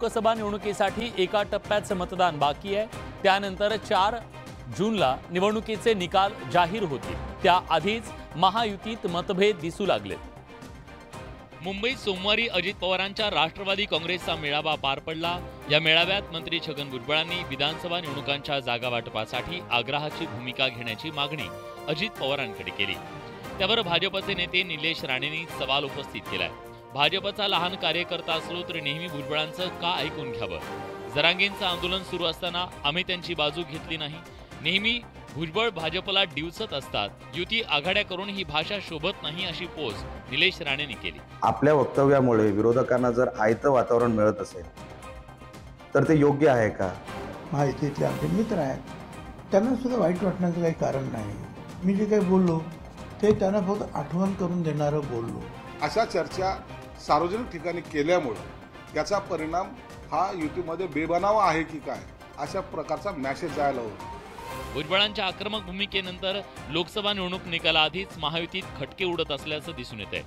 लोकसभा निवडणुकीसाठी एका टप्प्याचं मतदान बाकी आहे। त्यानंतर 4 जूनला निवडणुकीचे निकाल जाहीर होतील। त्याआधीच महायुतीत मतभेद दिसू लागलेत। मुंबईत सोमवारी अजित पवारांच्या राष्ट्रवादी काँग्रेसचा मेळावा पार पडला। या मेळाव्यात मंत्री छगन भुजबळांनी विधानसभा निवडणुकांच्या जागा वाटपासाठी आग्रहाची भूमिका घेण्याची मागणी अजित पवारांकडे केली। त्यावर भाजपचे नेते निलेश राणेंनी सवाल उपस्थित केलाय। भाजपचा लहान कार्यकर्ता असलो तरी नेहमी भुजबळांचं का ऐकून घ्यावं? जरांगेंचं आंदोलन सुरू असताना आम्ही त्यांची बाजू घेतली नाही। नेहमी भुजबळ भाजपला डिवचत असतात। युती आघाड्या करून ही भाषा शोभत नाही अशी पोच निलेश राणेंनी केली। आपल्या वक्तव्यामुळे विरोधकांना जर आयतं वातावरण मिळत असेल तर ते योग्य आहे का? महायुतीतले आमचे मित्र आहेत, त्यांना सुद्धा वाईट वाटण्याचं काही कारण नाही। मी जे काही बोललो ते त्यांना फक्त आठवण करून देणारं बोललो। अशा चर्चा सार्वजनिक ठिकाणी केल्यामुळे याचा परिणाम हा युतीमध्ये बेबनाव आहे की काय अशा प्रकारचा मेसेज जायला होतो। भुजबळांच्या आक्रमक भूमिकेनंतर लोकसभा निवडणूक निकालाआधीच महायुतीत खटके उडत असल्याचं दिसून येत आहे।